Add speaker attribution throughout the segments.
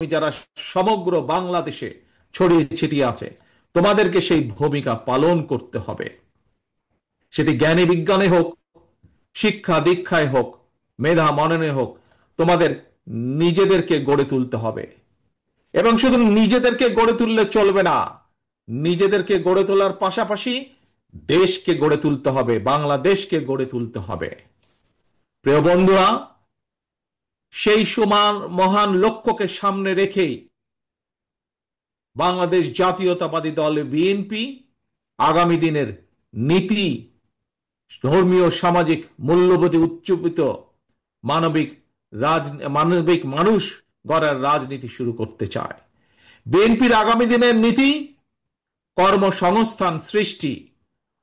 Speaker 1: যারা সমগ্র বাংলাদেশে ছড়িয়ে ছিটিয়ে আছে, তোমাদেরকে সেই ভূমিকা পালন করতে হবে। সেটি জ্ঞানী বিজ্ঞানে হোক, শিক্ষা দীক্ষায় হোক, মেধা মননে হোক, তোমাদের নিজেদেরকে গড়ে তুলতে হবে। এবং শুধু নিজেদেরকে গড়ে তুললে চলবে না, নিজেদেরকে গড়ে তোলার পাশাপাশি দেশকে গড়ে তুলতে হবে, বাংলাদেশকে গড়ে তুলতে হবে। প্রিয় বন্ধুরা, সেই সমান মহান লক্ষ্যকে সামনে রেখেই বাংলাদেশ জাতীয়তাবাদী দল বিএনপি আগামী দিনের নীতি, ধর্মীয় সামাজিক মূল্যবোধে উচ্চীবিত মানবিক মানুষ গড়ার রাজনীতি শুরু করতে চায়। বিএনপির আগামী দিনের নীতি কর্মসংস্থান সৃষ্টি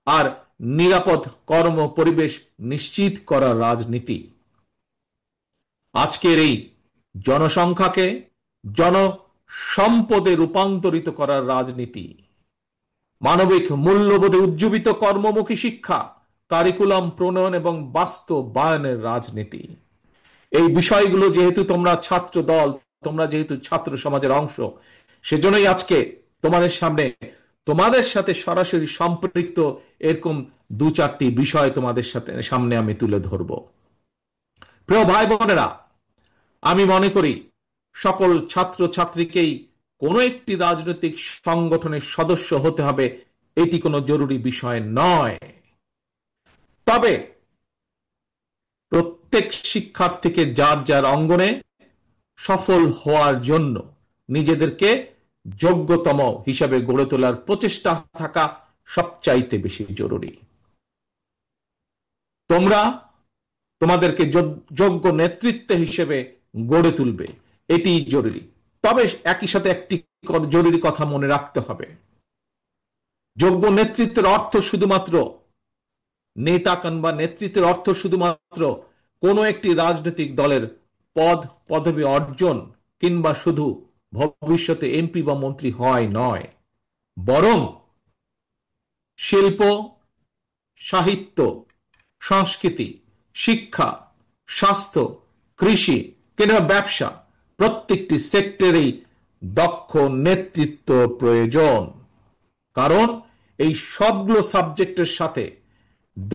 Speaker 1: আর নিরাপদ কর্ম পরিবেশ নিশ্চিত করার রাজনীতি। আজকের এই জনসংখ্যাকে জনসম্পদে রূপান্তরিত করার রাজনীতি, মানবিক মূল্যবোধে উজ্জীবিত কর্মমুখী শিক্ষা, কারিকুলাম প্রণয়ন এবং বাস্তবায়নের রাজনীতি। এই বিষয়গুলো যেহেতু তোমরা ছাত্র দল, তোমরা যেহেতু ছাত্র সমাজের অংশ, সেজন্যই আজকে তোমাদের সাথে সরাসরি সম্পৃক্ত এরকম দু চারটি বিষয় তোমাদের সামনে আমি তুলে ধরব। প্রিয় ভাই বোনেরা, আমি মনে করি সকল ছাত্র ছাত্রীকেই কোনো একটি রাজনৈতিক সংগঠনের সদস্য হতে হবে, এটি কোনো জরুরি বিষয় নয়। তবে প্রত্যেক শিক্ষার্থীকে যার যার অঙ্গনে সফল হওয়ার জন্য নিজেদেরকে যোগ্যতম হিসাবে গড়ে তোলার প্রচেষ্টা থাকা সবচাইতে বেশি জরুরি। তোমরা তোমাদেরকে যোগ্য নেতৃত্ব হিসেবে গড়ে তুলবে, এটি জরুরি। তবে একই সাথে একটি জরুরি কথা মনে রাখতে হবে, যোগ্য নেতৃত্বের অর্থ শুধুমাত্র নেতা কিংবা নেতৃত্বের অর্থ শুধুমাত্র কোন একটি রাজনৈতিক দলের পদ পদবি অর্জন কিংবা শুধু ভবিষ্যতে এমপি বা মন্ত্রী হয় নয়, বরং শিল্প, সাহিত্য, সংস্কৃতি, শিক্ষা, স্বাস্থ্য, কৃষি কিংবা ব্যবসা, প্রত্যেকটি সেক্টরেই দক্ষ নেতৃত্ব প্রয়োজন। কারণ এই সবগুলো সাবজেক্টের সাথে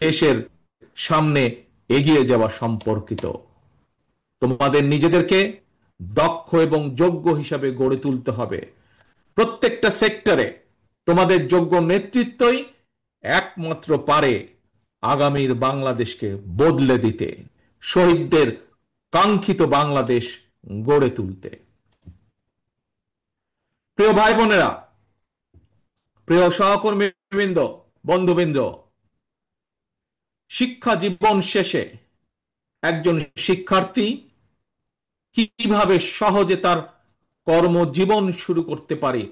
Speaker 1: দেশের সামনে এগিয়ে যাওয়া সম্পর্কিত। তোমাদের নিজেদেরকে দক্ষ এবং যোগ্য হিসাবে গড়ে তুলতে হবে। প্রত্যেকটা সেক্টরে তোমাদের যোগ্য নেতৃত্বই একমাত্র পারে আগামীর বাংলাদেশকে বদলে দিতে, শহীদদের কাঙ্ক্ষিত বাংলাদেশ গড়ে তুলতে। প্রিয় ভাই বোনেরা, প্রিয় সহকর্মীবৃন্দ, বন্ধুবৃন্দ, শিক্ষা জীবন শেষে একজন শিক্ষার্থী কিভাবে সহজে তার কর্মজীবন শুরু করতে পারে,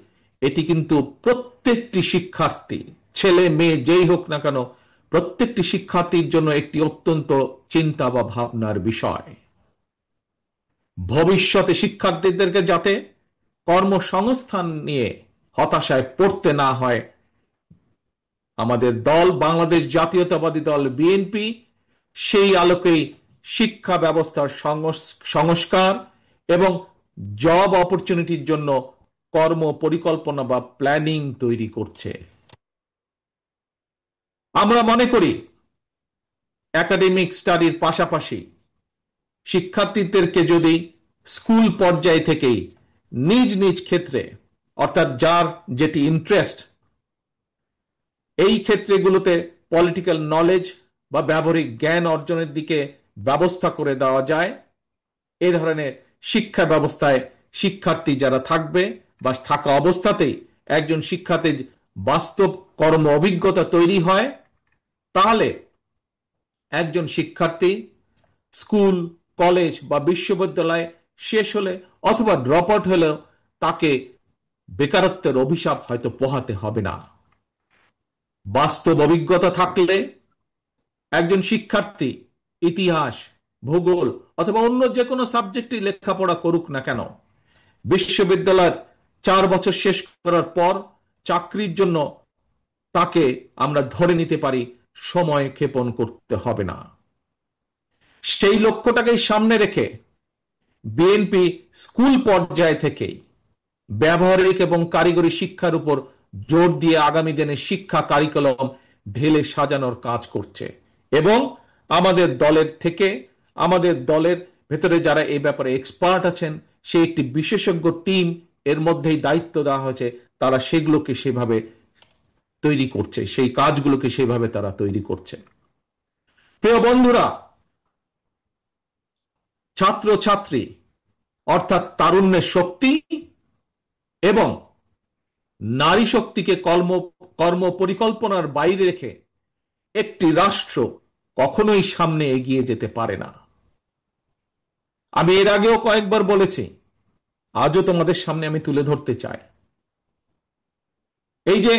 Speaker 1: এটি কিন্তু প্রত্যেকটি শিক্ষার্থী, ছেলে মেয়ে যেই হোক না কেন, প্রত্যেকটি শিক্ষার্থীর জন্য একটি অত্যন্ত চিন্তা বা ভাবনার বিষয়। ভবিষ্যতে শিক্ষার্থীদেরকে যাতে কর্মসংস্থান নিয়ে হতাশায় পড়তে না হয়, আমাদের দল বাংলাদেশ জাতীয়তাবাদী দল বিএনপি সেই আলোকেই শিক্ষা ব্যবস্থার সংস্কার এবং জব অপরচুনিটির জন্য কর্ম পরিকল্পনা বা প্ল্যানিং তৈরি করছে। আমরা মনে করি একাডেমিক স্টাডির পাশাপাশি শিক্ষার্থীদেরকে যদি স্কুল পর্যায় থেকেই নিজ নিজ ক্ষেত্রে, অর্থাৎ যার যেটি ইন্টারেস্ট, এই ক্ষেত্রগুলোতে পলিটিক্যাল নলেজ বা ব্যবহারিক জ্ঞান অর্জনের দিকে ব্যবস্থা করে দেওয়া যায়, এ ধরনের শিক্ষা ব্যবস্থায় শিক্ষার্থী যারা থাকবে বা থাকা অবস্থাতেই একজন শিক্ষার্থীর বাস্তব কর্ম অভিজ্ঞতা তৈরি হয়, তাহলে একজন শিক্ষার্থী স্কুল, কলেজ বা বিশ্ববিদ্যালয় শেষ হলে অথবা ড্রপ আউট হলেও তাকে বেকারত্বের অভিশাপ হয়তো পোহাতে হবে না। বাস্তব অভিজ্ঞতা থাকলে একজন শিক্ষার্থী ইতিহাস, ভূগোল অথবা অন্য যে কোনো সাবজেক্টে লেখাপড়া করুক না কেন, বিশ্ববিদ্যালয়ের 4 বছর শেষ করার পর চাকরির জন্য তাকে আমরা ধরে নিতে পারি সময় ক্ষেপণ করতে হবে না। সেই লক্ষ্যটাকে সামনে রেখে বিএনপি স্কুল পর্যায় থেকেই ব্যবহারিক এবং কারিগরি শিক্ষার উপর জোর দিয়ে আগামী দিনের শিক্ষা কারিকুলাম ঢেলে সাজানোর কাজ করছে। এবং আমাদের দলের ভেতরে যারা এই ব্যাপারে এক্সপার্ট আছেন, সে একটি বিশেষজ্ঞ টিম এর মধ্যেই দায়িত্ব দেওয়া হয়েছে, তারা সেগুলোকে সেভাবে তৈরি করছে, সেই কাজগুলোকে সেভাবে তারা তৈরি করছে। প্রিয় বন্ধুরা, ছাত্রছাত্রী অর্থাৎ তারুণ্যের শক্তি এবং নারী শক্তিকে কর্ম পরিকল্পনার বাইরে রেখে একটি রাষ্ট্র কখনোই সামনে এগিয়ে যেতে পারে না। আমি এর আগেও কয়েকবার বলেছি, আজও তোমাদের সামনে আমি তুলে ধরতে চাই। এই যে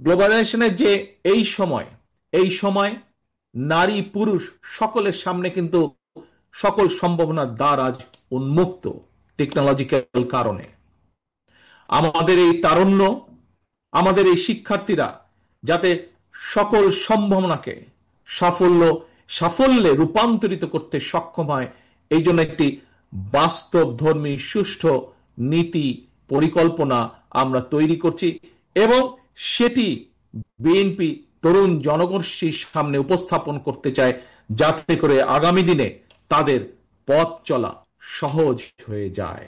Speaker 1: গ্লোবালাইজেশনের যে এই সময় নারী পুরুষ সকলের সামনে কিন্তু সকল সম্ভাবনার দ্বার আজ উন্মুক্ত টেকনোলজিক্যাল কারণে। আমাদের এই তারুণ্য, আমাদের এই শিক্ষার্থীরা যাতে সকল সম্ভাবনাকে সাফল্যে রূপান্তরিত করতে সক্ষম হয়, এই জন্য একটি বাস্তবধর্মী সুষ্ঠু নীতি পরিকল্পনা আমরা তৈরি করছি এবং সেটি বিএনপি তরুণ জনগোষ্ঠীর সামনে উপস্থাপন করতে চায়, যাতে করে আগামী দিনে তাদের পথ চলা সহজ হয়ে যায়।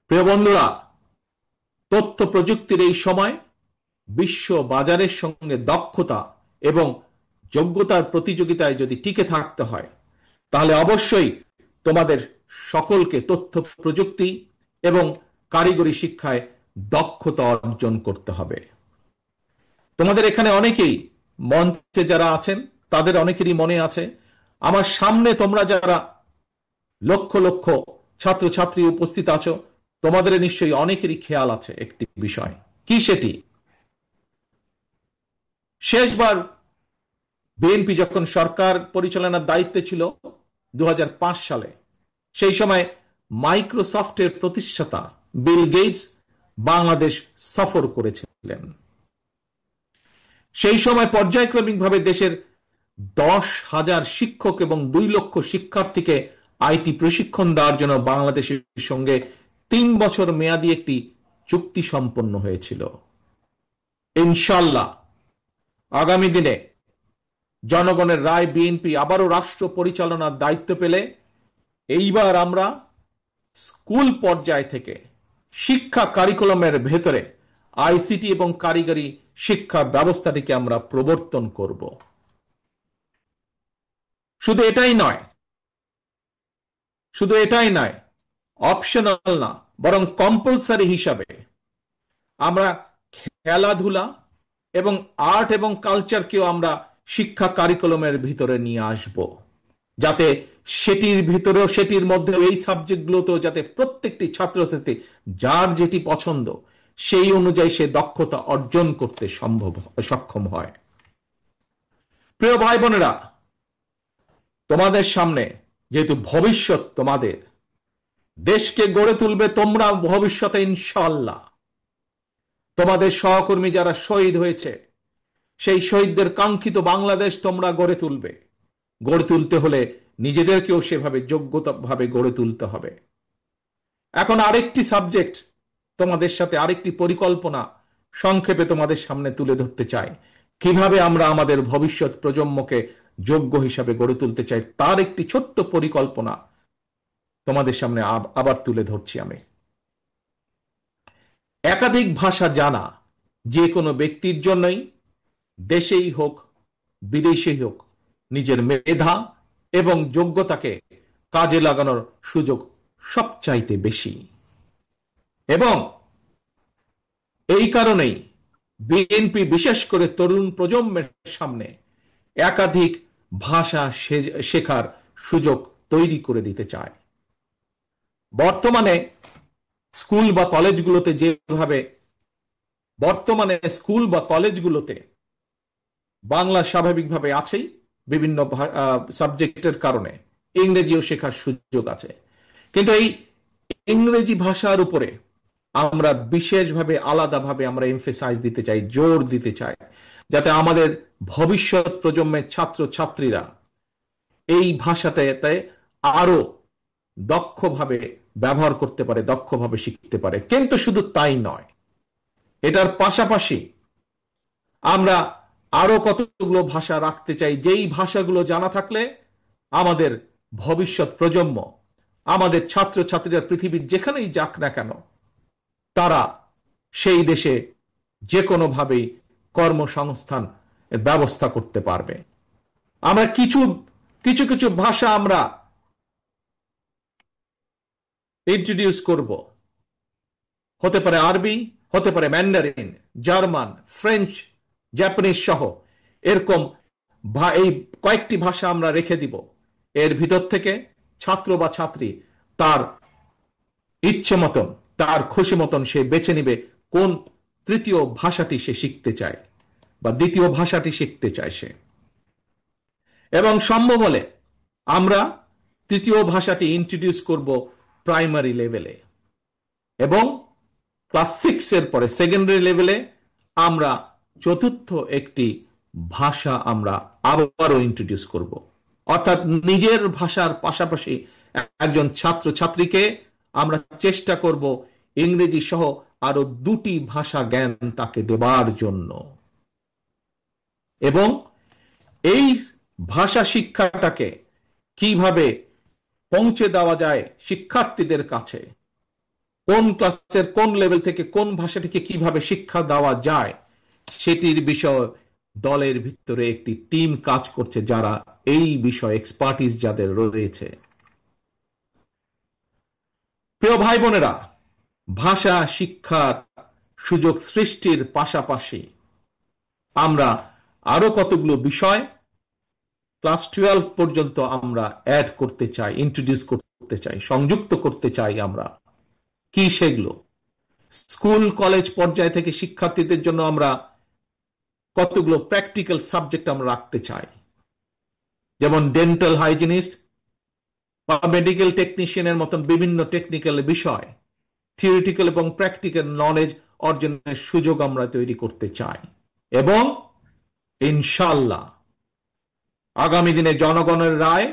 Speaker 1: প্রিয় বন্ধুরা, তথ্য প্রযুক্তির এই সময় বিশ্ব বাজারের সঙ্গে দক্ষতা এবং যোগ্যতার প্রতিযোগিতায় যদি টিকে থাকতে হয়, তাহলে অবশ্যই তোমাদের সকলকে তথ্য প্রযুক্তি এবং কারিগরি শিক্ষায় দক্ষতা অর্জন করতে হবে। তোমাদের এখানে অনেকেই মঞ্চে যারা আছেন, তাদের অনেকেরই মনে আছে, আমার সামনে তোমরা যারা লক্ষ লক্ষ ছাত্রছাত্রী উপস্থিত আছো, তোমাদের নিশ্চয়ই অনেকেরই খেয়াল আছে একটি বিষয়। কি সেটি? শেষবার বিএনপি যখন সরকার পরিচালনার দায়িত্বে ছিল 2005 সালে, সেই সময় মাইক্রোসফটের প্রতিষ্ঠাতা বিল গেটস বাংলাদেশ সফর করেছিলেন। সেই সময় পর্যায়ক্রমিকভাবে দেশের 10,000 শিক্ষক এবং 2 লক্ষ শিক্ষার্থীকে আইটি প্রশিক্ষণ দেওয়ার জন্য বাংলাদেশের সঙ্গে 3 বছর মেয়াদী একটি চুক্তি সম্পন্ন হয়েছিল। ইনশাআল্লাহ আগামী দিনে জনগণের রায় বিএনপি আবারও রাষ্ট্র পরিচালনার দায়িত্ব পেলে এইবার আমরা স্কুল পর্যায় থেকে শিক্ষা কারিকুলামের ভেতরে আইসিটি এবং কারিগরি শিক্ষা ব্যবস্থাটিকে আমরা প্রবর্তন করব। শুধু এটাই নয়, অপশনাল না, বরং কম্পালসারি হিসাবে আমরা খেলাধুলা এবং আর্ট এবং কালচারকেও আমরা শিক্ষা কারিকুলামের ভিতরে নিয়ে আসব, যাতে সেটির মধ্যে এই সাবজেক্টগুলোতেও যাতে প্রত্যেকটি ছাত্রছাত্রী যার যেটি পছন্দ সেই অনুযায়ী সে দক্ষতা অর্জন করতে সক্ষম হয়। প্রিয় ভাই বোনেরা, তোমাদের সামনে যেহেতু ভবিষ্যৎ, তোমাদের দেশকে গড়ে তুলবে তোমরা ভবিষ্যতে ইনশাআল্লাহ। তোমাদের সহকর্মী যারা শহীদ হয়েছে, সেই শহীদদের কাঙ্ক্ষিত বাংলাদেশ তোমরা গড়ে তুলবে। গড়ে তুলতে হলে নিজেদেরকেও সেভাবে যোগ্যতাভাবে গড়ে তুলতে হবে। এখন আরেকটি সাবজেক্ট তোমাদের সাথে, আরেকটি পরিকল্পনা সংক্ষেপে তোমাদের সামনে তুলে ধরতে চাই। কিভাবে আমরা আমাদের ভবিষ্যৎ প্রজন্মকে যোগ্য হিসাবে গড়ে তুলতে চাই, তার একটি ছোট্ট পরিকল্পনা তোমাদের সামনে আবার তুলে ধরছি আমি। একাধিক ভাষা জানা যে কোনো ব্যক্তির জন্যই, দেশেই হোক বিদেশেই হোক, নিজের মেধা এবং যোগ্যতাকে কাজে লাগানোর সুযোগ সবচাইতে বেশি। এবং এই কারণেই বিএনপি বিশেষ করে তরুণ প্রজন্মের সামনে একাধিক ভাষা শেখার সুযোগ তৈরি করে দিতে চায়। বর্তমানে স্কুল বা কলেজগুলোতে বাংলা স্বাভাবিকভাবে আছেই, বিভিন্ন সাবজেক্টের কারণে ইংরেজিও শেখার সুযোগ আছে, কিন্তু এই ইংরেজি ভাষার উপরে আমরা বিশেষভাবে আলাদাভাবে আমরা এমফেসাইজ দিতে চাই, জোর দিতে চাই, যাতে আমাদের ভবিষ্যৎ প্রজন্মের ছাত্র ছাত্রীরা এই ভাষাটাতে আরো দক্ষভাবে ব্যবহার করতে পারে, দক্ষভাবে শিখতে পারে। কিন্তু শুধু তাই নয়, এটার পাশাপাশি আমরা আরো কতগুলো ভাষা রাখতে চাই, যেই ভাষাগুলো জানা থাকলে আমাদের ভবিষ্যৎ প্রজন্ম, আমাদের ছাত্রছাত্রীরা পৃথিবীর যেখানেই যাক না কেন, তারা সেই দেশে যে কোনোভাবেই কর্মসংস্থান ব্যবস্থা করতে পারবে। আমরা কিছু কিছু কিছু ভাষা আমরা ইন্ট্রোডিউস করব। হতে পারে আরবি, হতে পারে ম্যান্ডারিন, জার্মান, ফ্রেঞ্চ, জাপানিজ সহ এরকম এই কয়েকটি ভাষা আমরা রেখে দিব। এর ভিতর থেকে ছাত্র বা ছাত্রী তার ইচ্ছে মতন, তার খুশি মতন সে বেছে নিবে কোন তৃতীয় ভাষাটি সে শিখতে চায় বা দ্বিতীয় ভাষাটি শিখতে চায় সে। এবং সম্ভব হলে আমরা তৃতীয় ভাষাটি ইন্ট্রোডিউস করব প্রাইমারি লেভেলে, এবং ক্লাস 6 এর পরে সেকেন্ডারি লেভেলে আমরা চতুর্থ একটি ভাষা আমরা আবারও ইন্ট্রোডিউস করব। অর্থাৎ নিজের ভাষার পাশাপাশি একজন ছাত্র ছাত্রীকে আমরা চেষ্টা করব ইংরেজি সহ আরো দুটি ভাষা জ্ঞান তাকে দেবার জন্য। এবং এই ভাষা শিক্ষাটাকে কিভাবে পৌঁছে দেওয়া যায় শিক্ষার্থীদের কাছে, কোন ক্লাসের কোন লেভেল থেকে কোন ভাষাটিকে কিভাবে শিক্ষা দেওয়া যায়, সেটির বিষয় দলের ভিতরে একটি টিম কাজ করছে, যারা এই বিষয়ে এক্সপার্টিস যাদের রয়েছে। প্রিয় ভাই বোনেরা, ভাষা শিক্ষার সুযোগ সৃষ্টির পাশাপাশি আমরা আরো কতগুলো বিষয় ক্লাস 12 পর্যন্ত আমরা অ্যাড করতে চাই, ইন্ট্রোডিউস করতে চাই, সংযুক্ত করতে চাই। আমরা কি সেগুলো? স্কুল কলেজ পর্যায় থেকে শিক্ষার্থীদের জন্য আমরা কতগুলো প্র্যাকটিক্যাল সাবজেক্ট আমরা রাখতে চাই, যেমন ডেন্টাল হাইজিনিস্ট বা মেডিকেল টেকনিশিয়ানের মতন বিভিন্ন টেকনিক্যাল বিষয়, থিওরিটিক্যাল এবং প্র্যাকটিক্যাল নলেজ অর্জনের সুযোগ আমরা তৈরি করতে চাই। এবং ইনশাআল্লাহ আগামী দিনে জনগণের রায়,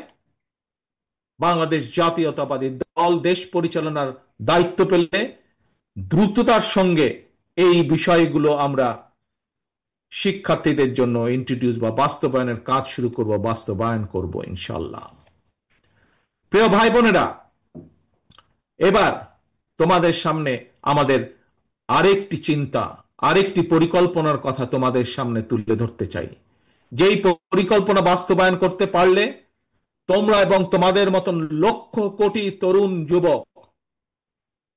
Speaker 1: বাংলাদেশ জাতীয়তাবাদী দল দেশ পরিচালনার দায়িত্ব পেলে দ্রুততার সঙ্গে এই বিষয়গুলো আমরা শিক্ষার্থীদের জন্য ইন্ট্রোডিউস বা বাস্তবায়নের কাজ শুরু করব, বাস্তবায়ন করব ইনশাআল্লাহ। প্রিয় ভাই বোনেরা, এবার তোমাদের সামনে আমাদের আরেকটি চিন্তা, আরেকটি পরিকল্পনার কথা তোমাদের সামনে তুলে ধরতে চাই। যেই পরিকল্পনা বাস্তবায়ন করতে পারলে তোমরা এবং তোমাদের মতন লক্ষ কোটি তরুণ যুবক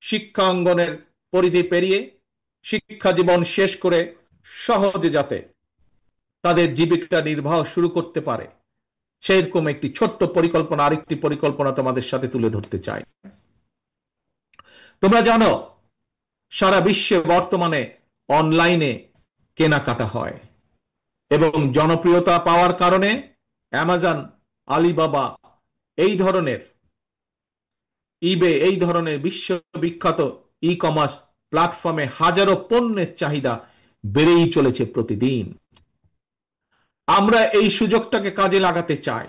Speaker 1: শিক্ষাঙ্গনের পরিধি পেরিয়ে শিক্ষা জীবন শেষ করে সহজে যাতে তাদের জীবিকা নির্বাহ শুরু করতে পারে, সেরকম একটি ছোট্ট পরিকল্পনা, আরেকটি পরিকল্পনা তোমাদের সাথে তুলে ধরতে চাই। তোমরা জানো সারা বিশ্বে বর্তমানে অনলাইনে কেনাকাটা হয়, এবং জনপ্রিয়তা পাওয়ার কারণে অ্যামাজন, আলিবাবা, এই ধরনের ইবে, এই ধরনের বিশ্ববিখ্যাত ই কমার্স প্ল্যাটফর্মে হাজারো পণ্যের চাহিদা বেড়েই চলেছে প্রতিদিন। আমরা এই সুযোগটাকে কাজে লাগাতে চাই।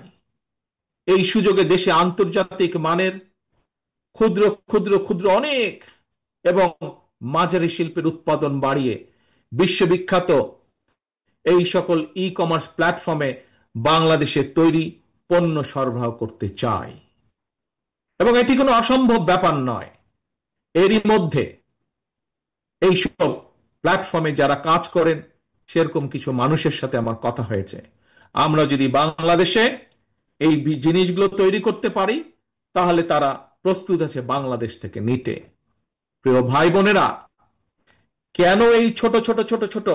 Speaker 1: এই সুযোগে দেশে আন্তর্জাতিক মানের ক্ষুদ্র ক্ষুদ্র ক্ষুদ্র অনেক এবং মাঝারি শিল্পের উৎপাদন বাড়িয়ে বিশ্ববিখ্যাত এই সকল ই কমার্স প্ল্যাটফর্মে বাংলাদেশে তৈরি পণ্য সরবরাহ করতে চাই। এবং এটি কোনো অসম্ভব ব্যাপার নয়। এরই মধ্যে এই সব প্ল্যাটফর্মে যারা কাজ করেন সেরকম কিছু মানুষের সাথে আমার কথা হয়েছে। আমরা যদি বাংলাদেশে এই জিনিসগুলো তৈরি করতে পারি, তাহলে তারা প্রস্তুত আছে বাংলাদেশ থেকে নিতে। প্রিয় ভাই বোনেরা, কেন এই ছোট ছোট ছোট ছোট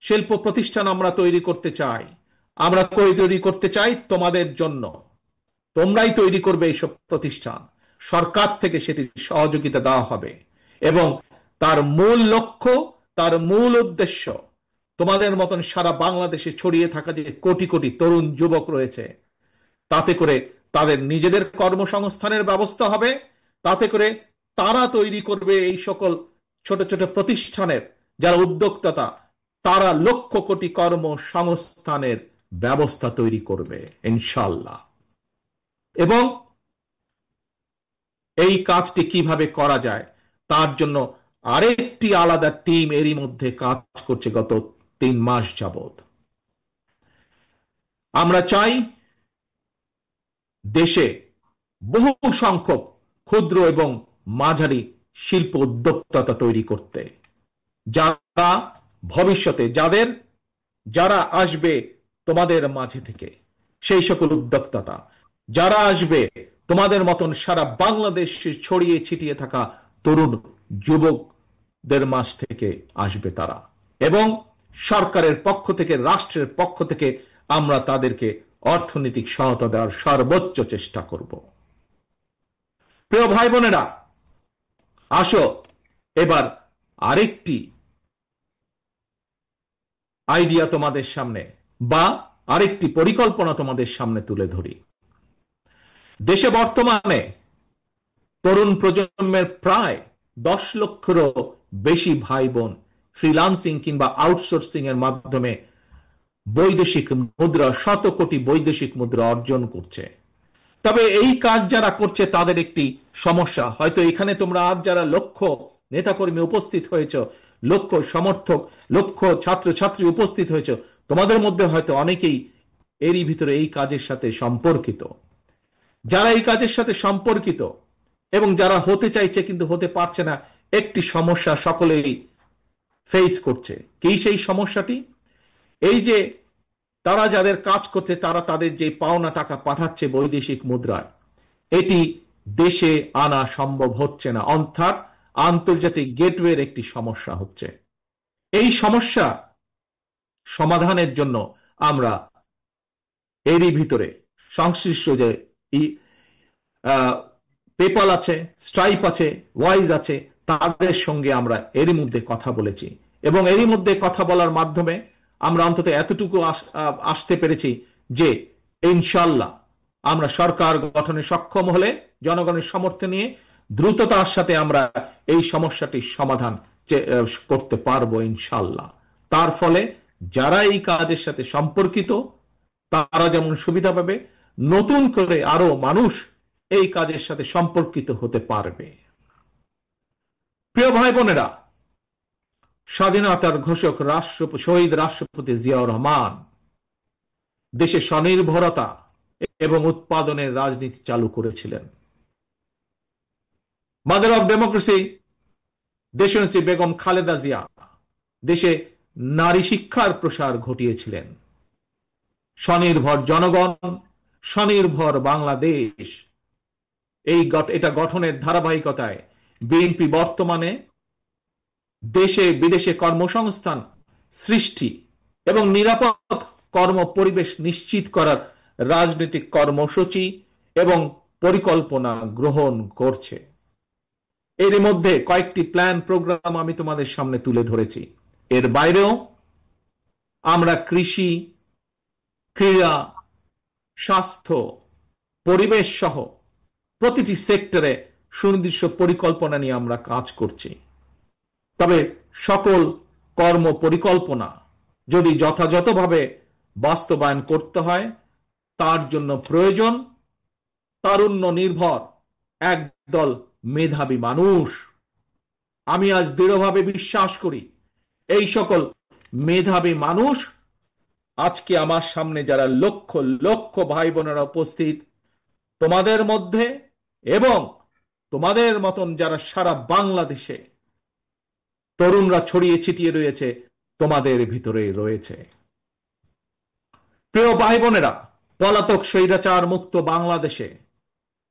Speaker 1: শিল্প প্রতিষ্ঠান আমরা তৈরি করতে চাই? আমরা তৈরি করতে চাই তোমাদের জন্য। তোমরাই তৈরি করবে এইসব প্রতিষ্ঠান, সরকার থেকে সেটির সহযোগিতা দেওয়া হবে, এবং তার মূল লক্ষ্য, তার মূল উদ্দেশ্য তোমাদের মতন সারা বাংলাদেশে ছড়িয়ে থাকা যে কোটি কোটি তরুণ যুবক রয়েছে, তাতে করে তাদের নিজেদের কর্মসংস্থানের ব্যবস্থা হবে, তাতে করে তারা তৈরি করবে এই সকল ছোট ছোট প্রতিষ্ঠানের যারা উদ্যোক্তা, তারা লক্ষ কোটি কর্মসংস্থানের ব্যবস্থা তৈরি করবে ইনশাআল্লাহ। এবং এই কাজটি কিভাবে করা যায় তার জন্য আরেকটি আলাদা টিম এরই মধ্যে কাজ করছে গত 3 মাস যাবত। আমরা চাই দেশে বহু সংখ্যক ক্ষুদ্র এবং মাঝারি শিল্প উদ্যোক্তা তৈরি করতে, যারা ভবিষ্যতে যারা আসবে তোমাদের মাঝে থেকে, সেই সকল উদ্যোক্তাটা যারা আসবে তোমাদের মতন সারা বাংলাদেশে ছড়িয়ে ছিটিয়ে থাকা তরুণ যুবকদের মাঝ থেকে আসবে তারা, এবং সরকারের পক্ষ থেকে, রাষ্ট্রের পক্ষ থেকে আমরা তাদেরকে অর্থনৈতিক সহায়তা দেওয়ার সর্বোচ্চ চেষ্টা করব। প্রিয় ভাই বোনেরা, আসো এবার আরেকটি আইডিয়া তোমাদের সামনে বা আরেকটি পরিকল্পনা তোমাদের সামনে তুলে ধরি। দেশে বর্তমানে তরুণ প্রজন্মের প্রায় 10 লক্ষেরও বেশি ভাই বোন ফ্রিল্যান্সিং কিংবা আউটসোর্সিং এর মাধ্যমে বৈদেশিক মুদ্রা, 100 কোটি বৈদেশিক মুদ্রা অর্জন করছে। তবে এই কাজ যারা করছে তাদের একটি সমস্যা, হয়তো এখানে তোমরা আজ যারা লক্ষ নেতাকর্মী উপস্থিত হয়েছ, লক্ষ সমর্থক, লক্ষ ছাত্রছাত্রী উপস্থিত হয়েছ, তোমাদের মধ্যে হয়তো অনেকেই এরই ভিতরে এই কাজের সাথে সম্পর্কিত। যারা এই কাজের সাথে সম্পর্কিত এবং যারা হতে চাইছে কিন্তু হতে পারছে না, একটি সমস্যা সকলেই ফেস করছে। কি সেই সমস্যাটি? এই যে তারা যাদের কাজ করছে তারা তাদের যে পাওনা টাকা পাঠাচ্ছে বৈদেশিক মুদ্রায়, এটি দেশে আনা সম্ভব হচ্ছে না, অর্থাৎ আন্তর্জাতিক গেটওয়ের একটি সমস্যা হচ্ছে। এই সমস্যা সমাধানের জন্য আমরা এরই ভিতরে সংশ্লিষ্ট যে পেপাল আছে, স্ট্রাইপ আছে, ওয়াইজ আছে, তাদের সঙ্গে আমরা এরই মধ্যে কথা বলেছি এবং এরই মধ্যে কথা বলার মাধ্যমে আমরা অন্তত এতটুকু আসতে পেরেছি যে ইনশাল্লাহ আমরা সরকার গঠনে সক্ষম হলে জনগণের সমর্থন নিয়ে দ্রুততার সাথে আমরা এই সমস্যাটির সমাধান করতে পারবো ইনশাল্লাহ। তার ফলে যারা এই কাজের সাথে সম্পর্কিত তারা যেমন সুবিধা পাবে, নতুন করে আরো মানুষ এই কাজের সাথে সম্পর্কিত হতে পারবে। প্রিয় ভাই বোনেরা, স্বাধীনতার ঘোষক শহীদ রাষ্ট্রপতি জিয়াউর রহমান দেশে স্বনির্ভরতা এবং উৎপাদনের রাজনীতি চালু করেছিলেন। মাদার অব ডেমোক্রেসি দেশনেত্রী বেগম খালেদা জিয়া দেশে নারী শিক্ষার প্রসার ঘটিয়েছিলেন। স্বনির্ভর জনগণ, স্বনির্ভর বাংলাদেশ, এটা গঠনের ধারাবাহিকতায় বিএনপি বর্তমানে দেশে বিদেশে কর্মসংস্থান সৃষ্টি এবং নিরাপদ কর্ম পরিবেশ নিশ্চিত করার রাজনৈতিক কর্মসূচি এবং পরিকল্পনা গ্রহণ করছে। এর মধ্যে কয়েকটি প্ল্যান প্রোগ্রাম আমি তোমাদের সামনে তুলে ধরেছি। এর বাইরেও আমরা কৃষি, ক্রীড়া, স্বাস্থ্য, পরিবেশ সহ প্রতিটি সেক্টরে সুনির্দিষ্ট পরিকল্পনা নিয়ে আমরা কাজ করছি। তবে সকল কর্ম পরিকল্পনা যদি যথাযথভাবে বাস্তবায়ন করতে হয় তার জন্য প্রয়োজন তারুণ্য নির্ভর একদল মেধাবী মানুষ। আমি আজ দৃঢ়ভাবে বিশ্বাস করি এই সকল মেধাবী মানুষ আজকে আমার সামনে যারা লক্ষ লক্ষ ভাই বোনেরা উপস্থিত, তোমাদের মধ্যে এবং তোমাদের মতন যারা সারা বাংলাদেশে তরুণরা ছড়িয়ে ছিটিয়ে রয়েছে, তোমাদের ভিতরে রয়েছে। প্রিয় ভাই বোনেরা, পলাতক স্বৈরাচার মুক্ত বাংলাদেশে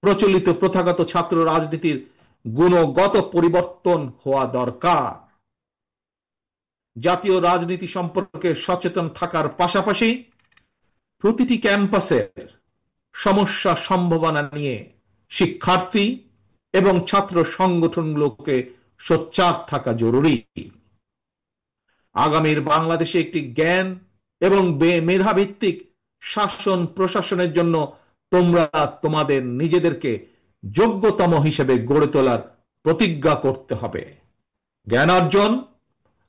Speaker 1: প্রচলিত প্রথাগত ছাত্র রাজনীতির গুণগত পরিবর্তন হওয়া দরকার। জাতীয় রাজনীতি সম্পর্কে সচেতন থাকার পাশাপাশি প্রতিটি ক্যাম্পাসের সমস্যা সম্ভাবনা নিয়ে শিক্ষার্থী এবং ছাত্র সংগঠনগুলোকে সোচ্চার থাকা জরুরি। আগামীর বাংলাদেশে একটি জ্ঞান এবং মেধাভিত্তিক শাসন প্রশাসনের জন্য তোমরা তোমাদের নিজেদেরকে যোগ্যতম হিসেবে গড়ে তোলার প্রতিজ্ঞা করতে হবে। জ্ঞান অর্জন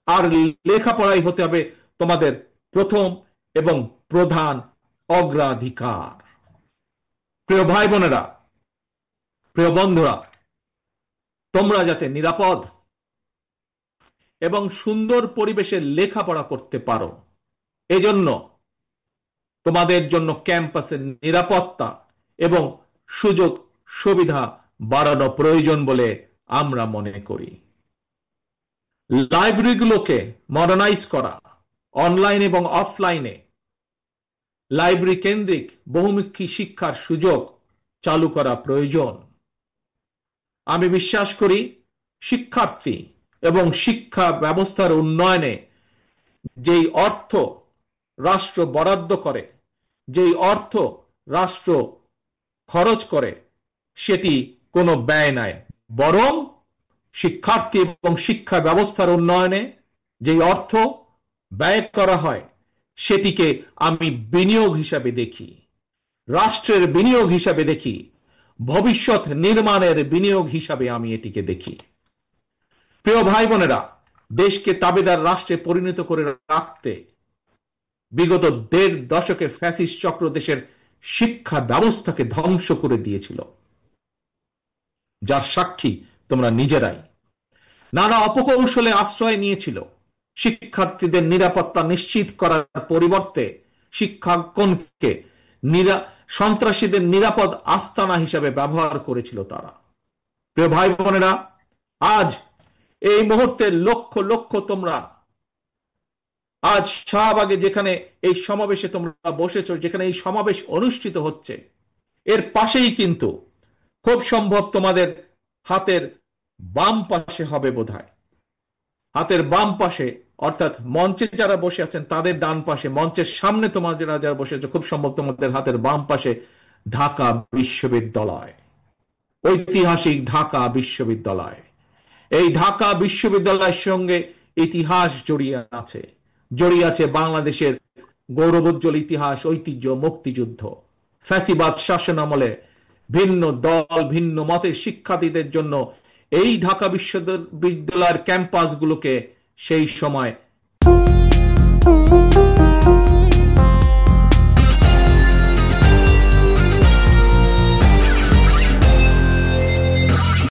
Speaker 1: আর লেখাপড়াই হতে হবে তোমাদের প্রথম এবং প্রধান অগ্রাধিকার। প্রিয় ভাই বোনেরা, প্রিয় বন্ধুরা, তোমরা যাতে নিরাপদ এবং সুন্দর পরিবেশে লেখাপড়া করতে পারো, এজন্য তোমাদের জন্য ক্যাম্পাসের নিরাপত্তা এবং সুযোগ সুবিধা বাড়ানো প্রয়োজন বলে আমরা মনে করি। লাইব্রেরিগুলোকে মডার্নাইজ করা, অনলাইন এবং অফলাইনে লাইব্রেরি কেন্দ্রিক বহুমুখী শিক্ষার সুযোগ চালু করা প্রয়োজন। আমি বিশ্বাস করি শিক্ষার্থী এবং শিক্ষা ব্যবস্থার উন্নয়নে যেই অর্থ রাষ্ট্র বরাদ্দ করে, যেই অর্থ রাষ্ট্র খরচ করে, সেটি কোনো ব্যয় নয়, বরং শিক্ষার্থী এবং শিক্ষা ব্যবস্থার উন্নয়নে যেই অর্থ ব্যয় করা হয় সেটিকে আমি বিনিয়োগ হিসাবে দেখি, রাষ্ট্রের বিনিয়োগ হিসাবে দেখি, ভবিষ্যৎ নির্মাণের বিনিয়োগ হিসাবে আমি এটিকে দেখি। প্রিয় ভাই বোনেরা, দেশকে তাবেদার রাষ্ট্রে পরিণত করে রাখতে বিগত ১.৫ দশকে ফ্যাসিস্ট চক্র দেশের শিক্ষা ব্যবস্থাকে ধ্বংস করে দিয়েছিল, যার সাক্ষী তোমরা নিজেরাই। নানা অপকৌশলে আশ্রয় নিয়েছিল। শিক্ষার্থীদের নিরাপত্তা নিশ্চিত করার পরিবর্তে শিক্ষাঙ্গনকে সন্ত্রাসীদের নিরাপদ আস্তানা হিসাবে ব্যবহার করেছিল তারা। প্রিয় ভাই বোনেরা, আজ এই মুহূর্তে লক্ষ লক্ষ তোমরা আজ শাহবাগে যেখানে এই সমাবেশে তোমরা বসেছ, যেখানে এই সমাবেশ অনুষ্ঠিত হচ্ছে, এর পাশেই কিন্তু খুব সম্ভব তোমাদের হাতের বাম পাশে হবে বোধহয়, হাতের বাম পাশে অর্থাৎ মঞ্চে যারা বসে আছেন তাদের ডান পাশে, মঞ্চের সামনে তোমরা যারা বসে আছো খুব সম্ভব তোমাদের হাতের বাম পাশে ঢাকা বিশ্ববিদ্যালয়, ঐতিহাসিক ঢাকা বিশ্ববিদ্যালয়। এই ঢাকা বিশ্ববিদ্যালয়ের সঙ্গে ইতিহাস জড়িয়ে আছে বাংলাদেশের গৌরবোজ্জ্বল ইতিহাস, ঐতিহ্য, মুক্তিযুদ্ধ। ফ্যাসিবাদ শাসন আমলে ভিন্ন দল, ভিন্ন মতের শিক্ষার্থীদের জন্য এই ঢাকা বিশ্ববিদ্যালয়ের ক্যাম্পাসগুলোকে সেই সময়